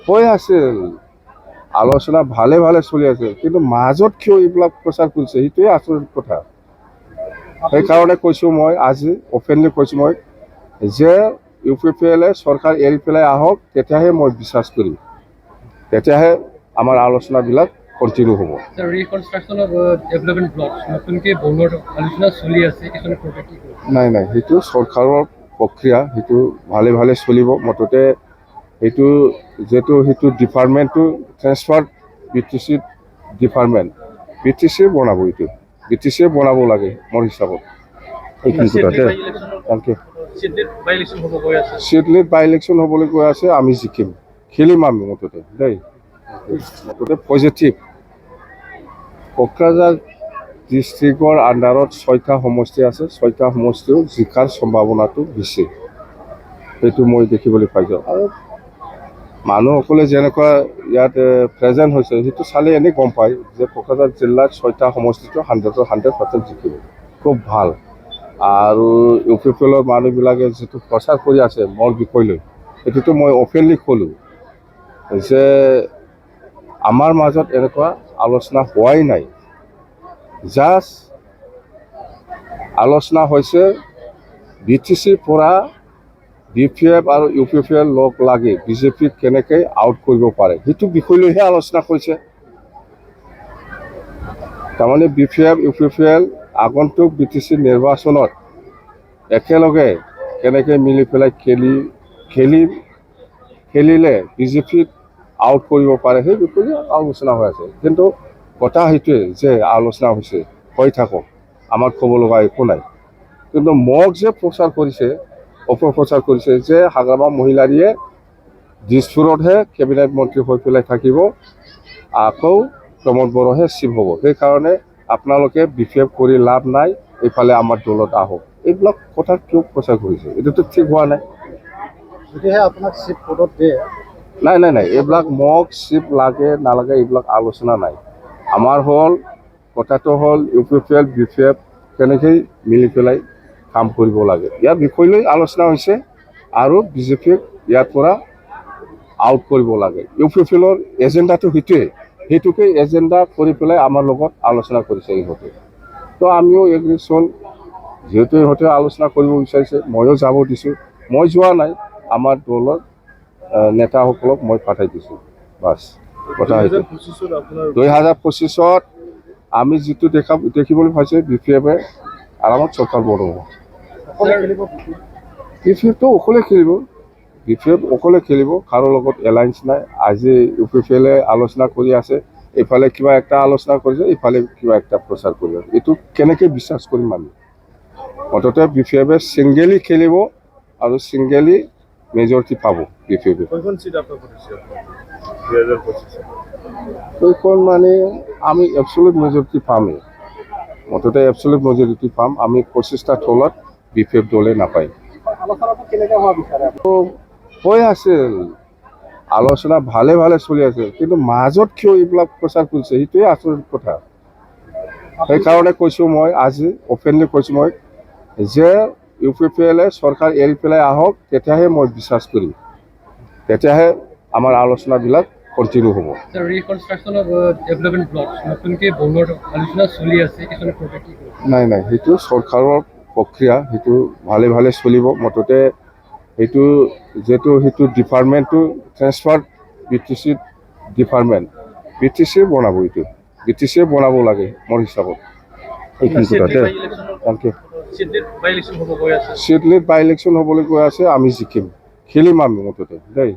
হৈ আছিল আলোচনা ভালে ভালে চলি আছে, কিন্তু মাজত কিয় এইবিলাক প্ৰচাৰ কৰিছে সেইটোৱে আচৰিত কথা। সেইকাৰণে কৈছোঁ মই আজি অপেনলি কৈছোঁ মই যে UPPL চৰকাৰ এৰি পেলাই আহক, তেতিয়াহে মই বিশ্বাস কৰিম, তেতিয়াহে আমাৰ আলোচনাবিলাক কণ্টিনিউ হ'ব। নাই সেইটো চৰকাৰৰ প্ৰক্ৰিয়া, সেইটো ভালে ভালে চলিব। মুঠতে সেইটো ডিপাৰ্টমেণ্টটো ট্ৰেন্সফাৰ BTC ডিপাৰ্টমেণ্ট, BTC বনাব, এইটো BTC বনাব লাগে মোৰ হিচাপত। এইখিনি কথাতে থেংক ইউ। চিডলিত বাই ইলেকশ্যন হ'বলৈ গৈ আছে, আমি জিকিম, খেলিম আমি মুঠতে দেই, মুঠতে পজিটিভ। কোকৰাঝাৰ ডিষ্ট্ৰিক্টৰ আণ্ডাৰত 6টা সমষ্টি আছে, 6টা সমষ্টিও জিকাৰ সম্ভাৱনাটো বেছি, সেইটো মই দেখিবলৈ পাইছোঁ। আৰু মানুহসকলে যেনেকুৱা ইয়াত প্ৰেজেণ্ট হৈছে সেইটো চালে এনেই গম পায় যে কোকৰাঝাৰ জিলাত 6টা সমষ্টিটো 100% জিকিব, খুব ভাল। আৰু UPPL মানুহবিলাকে যিটো প্ৰচাৰ কৰি আছে মোৰ বিষয়লৈ, সেইটোতো মই অপেনলি ক'লোঁ যে আমাৰ মাজত এনেকুৱা আলোচনা হোৱাই নাই। জাষ্ট আলোচনা হৈছে BTC পৰা DPF আৰু UPPL লগ লাগি BJPক কেনেকৈ আউট কৰিব পাৰে সেইটো বিষয়লৈহে আলোচনা কৰিছে। তাৰমানে BPF UPPL আগন্তুক BTC নিৰ্বাচনত একেলগে কেনেকৈ মিলি পেলাই খেলিলে BJPক আউট কৰিব পাৰে সেই বিষয়ে আলোচনা হৈ আছে। কিন্তু কথা সেইটোৱে যে আলোচনা হৈছে, হৈ থাকক, আমাৰ ক'ব লগা একো নাই। কিন্তু মোক যে প্ৰচাৰ কৰিছে, অপপ্ৰচাৰ কৰিছে যে হাগ্ৰামা মহিলাৰীয়ে দিছপুৰতহে কেবিনেট মন্ত্ৰী হৈ পেলাই থাকিব, আকৌ প্ৰমোদ বড়োহে চিফ হ'ব, সেইকাৰণে আপোনালোকে BPF কৰি লাভ নাই, এইফালে আমাৰ দলত আহক, এইবিলাক কথা কিয় প্ৰচাৰ কৰিছে? এইটোতো ঠিক হোৱা নাই। যদিহে আপোনাক চিফ পদত দিয়ে, নাই এইবিলাক মোক চিফ লাগে নালাগে এইবিলাক আলোচনা নাই। আমাৰ কথাটো হ'ল UPPL BPF কেনেকৈ মিলি পেলাই কাম কৰিব লাগে, ইয়াৰ বিষয় লৈ আলোচনা হৈছে। আৰু BJPক ইয়াৰ পৰা আউট কৰিব লাগে। UPPLৰ এজেণ্ডাটো সেইটোকে এজেণ্ডা কৰি পেলাই আমাৰ লগত আলোচনা কৰিছে ইহঁতে। তো আমিও এগ্ৰিশ্যন, যিহেতু ইহঁতে আলোচনা কৰিব বিচাৰিছে, ময়ো যাব দিছোঁ। মই যোৱা নাই, আমাৰ দলৰ নেতাসকলক মই পঠাই দিছোঁ, বাছ কথা সেইটো। 2025ত আমি যিটো দেখিবলৈ পাইছে BPFে আৰামত চৰকাৰ বনাব। BPFটো অকলে খেলিব, BPF অকলে খেলিব, কাৰো লগত এলায়েন্স নাই। আজি UPPL আলোচনা কৰি আছে, এইফালে কিবা একটা আলোচনা কৰিছে, এইফালে কিবা একটা প্ৰচাৰ কৰি আছে। এইটো কেনেকৈ বিশ্বাস কৰিম আমি? মুঠতে BPFে ছিংগেলি খেলিব আৰু ছিংগেলি মেজৰিটি পাব BPFে। সেইখন মানে আমি এবছলিউট মেজৰিটি পামেই, মুঠতে এবছলিউট মেজৰিটি পাম আমি। 25টা তলত BPF দলে নাপায়। হৈ আছিল আলোচনা ভালে ভালে চলি আছে, কিন্তু মাজত কিয় এইবিলাক প্ৰচাৰ কৰিছে সেইটোৱে আচৰিত কথা। সেইকাৰণে কৈছোঁ মই আজি অপেনলি কৈছোঁ মই যে UPPL চৰকাৰ এৰি পেলাই আহক, তেতিয়াহে মই বিশ্বাস কৰিম, তেতিয়াহে আমাৰ আলোচনাবিলাক কণ্টিনিউ হ'ব। নাই সেইটো চৰকাৰৰ প্ৰক্ৰিয়া, সেইটো ভালে ভালে চলিব। মুঠতে সেইটো ডিপাৰ্টমেণ্টটো ট্ৰেন্সফাৰ BTC ডিপাৰ্টমেণ্ট, BTC বনাব, এইটো BTC বনাব লাগে মোৰ হিচাপত। এইখিনি কথাতে থেংক ইউ। চিডলিত বাই ইলেকশ্যন হ'বলৈ গৈ আছে, আমি জিকিম, খেলিম আমি মুঠতে দেই।